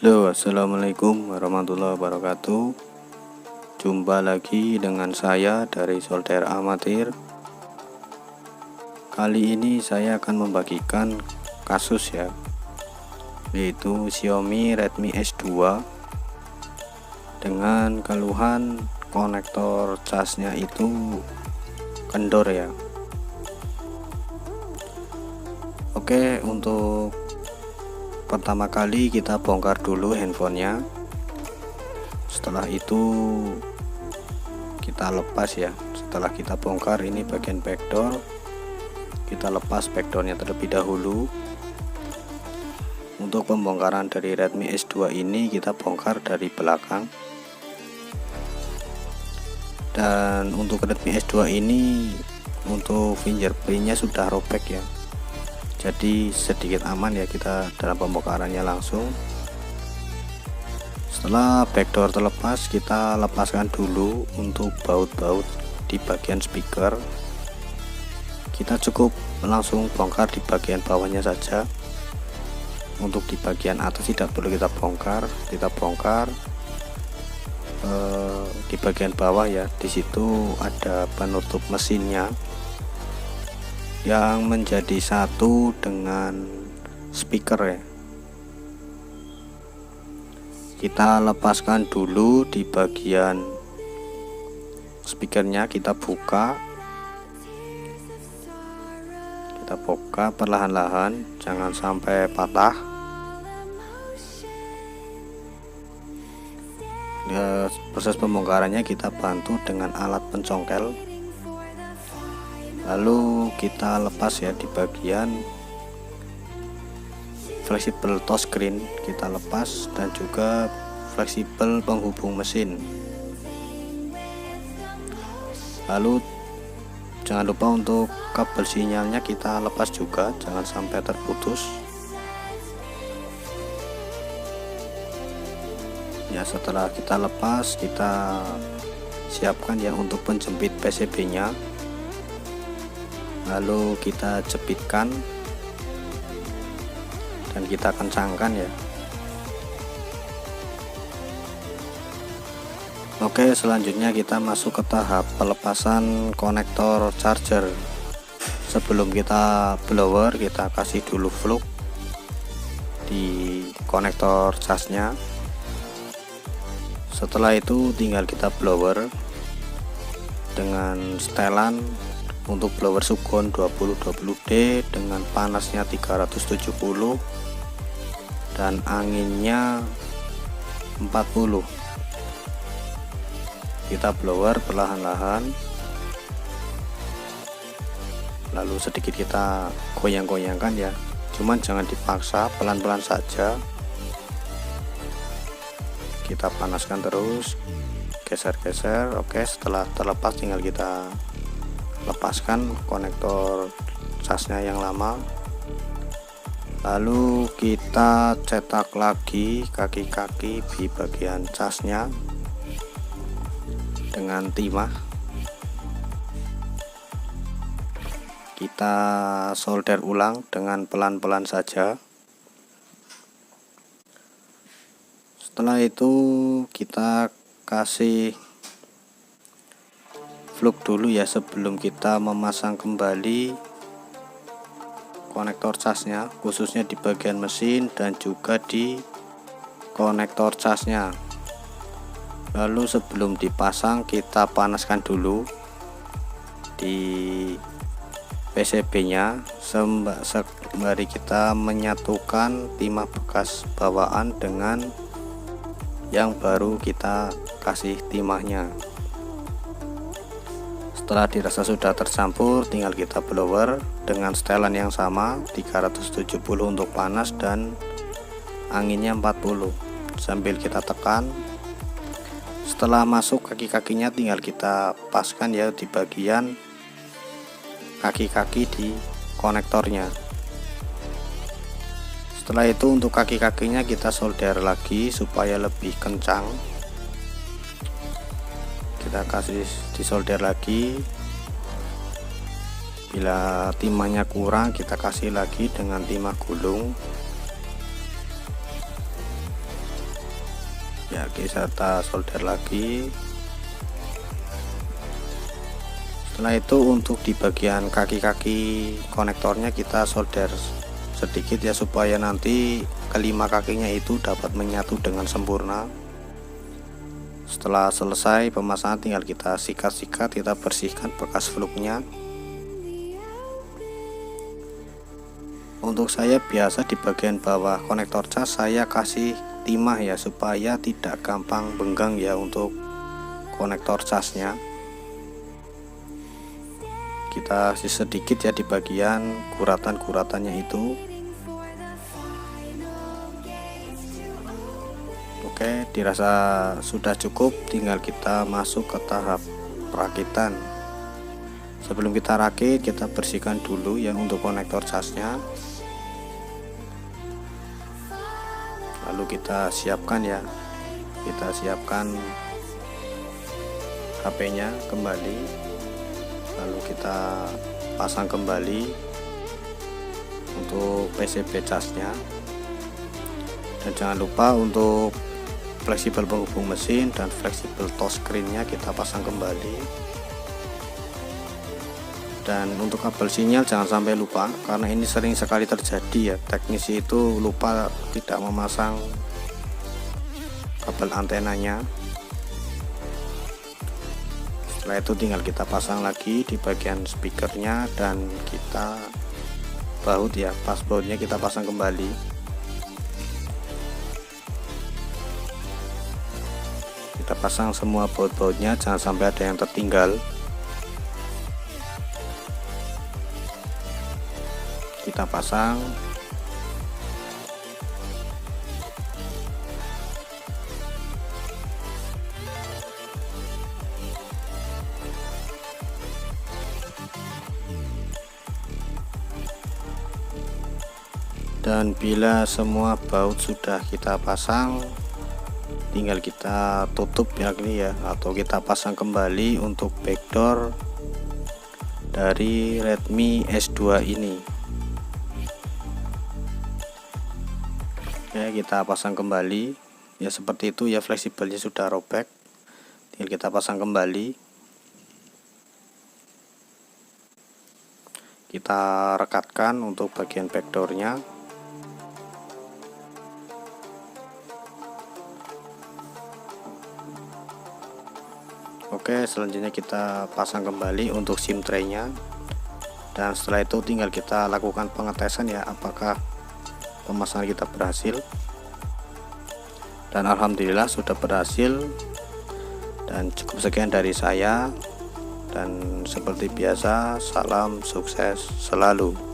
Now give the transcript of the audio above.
Halo, assalamualaikum warahmatullahi wabarakatuh. Jumpa lagi dengan saya dari Solder Amatir. Kali ini saya akan membagikan kasus ya, yaitu Xiaomi Redmi S2 dengan keluhan konektor casnya itu kendor ya. Oke, untuk pertama kali kita bongkar dulu handphonenya. Setelah itu kita lepas ya. Setelah kita bongkar ini bagian backdoor, kita lepas backdoornya terlebih dahulu. Untuk pembongkaran dari Redmi S2 ini kita bongkar dari belakang. Dan untuk Redmi S2 ini untuk fingerprintnya sudah robek ya, jadi sedikit aman ya kita dalam pembongkarannya langsung. Setelah backdoor terlepas, kita lepaskan dulu untuk baut-baut di bagian speaker. Kita cukup langsung bongkar di bagian bawahnya saja. Untuk di bagian atas tidak perlu kita bongkar. Kita bongkar di bagian bawah ya, di situ ada penutup mesinnya yang menjadi satu dengan speaker ya. Kita lepaskan dulu di bagian speakernya, kita buka perlahan-lahan, jangan sampai patah. Proses pembongkarannya kita bantu dengan alat pencongkel. Lalu kita lepas ya di bagian fleksibel touchscreen, kita lepas, dan juga fleksibel penghubung mesin. Lalu jangan lupa untuk kabel sinyalnya kita lepas juga, jangan sampai terputus ya. Setelah kita lepas, kita siapkan ya untuk penjepit PCB nya. Lalu kita jepitkan dan kita kencangkan ya. Oke, selanjutnya kita masuk ke tahap pelepasan konektor charger. Sebelum kita blower, kita kasih dulu flux di konektor casnya. Setelah itu tinggal kita blower dengan setelan. Untuk blower Sugon 2020D dengan panasnya 370 dan anginnya 40. Kita blower perlahan-lahan, lalu sedikit kita goyang-goyangkan ya, cuman jangan dipaksa, pelan-pelan saja. Kita panaskan terus, geser-geser. Oke, setelah terlepas tinggal kita lepaskan konektor casnya yang lama. Lalu kita cetak lagi kaki-kaki di bagian casnya dengan timah. Kita solder ulang dengan pelan-pelan saja. Setelah itu kita kasih flux dulu ya, sebelum kita memasang kembali konektor casnya, khususnya di bagian mesin dan juga di konektor casnya. Lalu sebelum dipasang kita panaskan dulu di PCB nya sembari kita menyatukan timah bekas bawaan dengan yang baru kita kasih timahnya. Setelah dirasa sudah tercampur, tinggal kita blower dengan setelan yang sama 370 untuk panas dan anginnya 40, sambil kita tekan. Setelah masuk kaki-kakinya tinggal kita paskan ya di bagian kaki-kaki di konektornya. Setelah itu untuk kaki-kakinya kita solder lagi supaya lebih kencang. Kita kasih disolder lagi. Bila timahnya kurang, kita kasih lagi dengan timah gulung. kita solder lagi. Setelah itu untuk di bagian kaki-kaki konektornya kita solder sedikit ya, supaya nanti kelima kakinya itu dapat menyatu dengan sempurna. Setelah selesai pemasangan tinggal kita sikat-sikat, kita bersihkan bekas fluknya. Untuk saya biasa di bagian bawah konektor cas saya kasih timah ya, supaya tidak gampang benggang ya untuk konektor casnya. Kita kasih sedikit ya di bagian guratan-guratannya itu. Oke, dirasa sudah cukup, tinggal kita masuk ke tahap perakitan. Sebelum kita rakit, kita bersihkan dulu ya untuk konektor casnya. Lalu kita siapkan ya, kita siapkan HP-nya kembali, lalu kita pasang kembali untuk PCB casnya. Dan jangan lupa untuk fleksibel penghubung mesin dan fleksibel touchscreen-nya kita pasang kembali. Dan untuk kabel sinyal jangan sampai lupa, karena ini sering sekali terjadi ya, teknisi itu lupa tidak memasang kabel antenanya. Setelah itu tinggal kita pasang lagi di bagian speakernya, dan kita baut ya, pas bautnya kita pasang kembali. Kita pasang semua baut-bautnya, jangan sampai ada yang tertinggal. Kita pasang. Dan bila semua baut sudah kita pasang, tinggal kita tutup ya ini ya, atau kita pasang kembali untuk backdoor dari Redmi S2 ini. Ya, kita pasang kembali ya, seperti itu ya, fleksibelnya sudah robek, tinggal kita pasang kembali. Kita rekatkan untuk bagian backdoornya. Oke, selanjutnya kita pasang kembali untuk SIM tray-nya, dan setelah itu tinggal kita lakukan pengetesan ya, apakah pemasangan kita berhasil. Dan alhamdulillah sudah berhasil. Dan cukup sekian dari saya, dan seperti biasa, salam sukses selalu.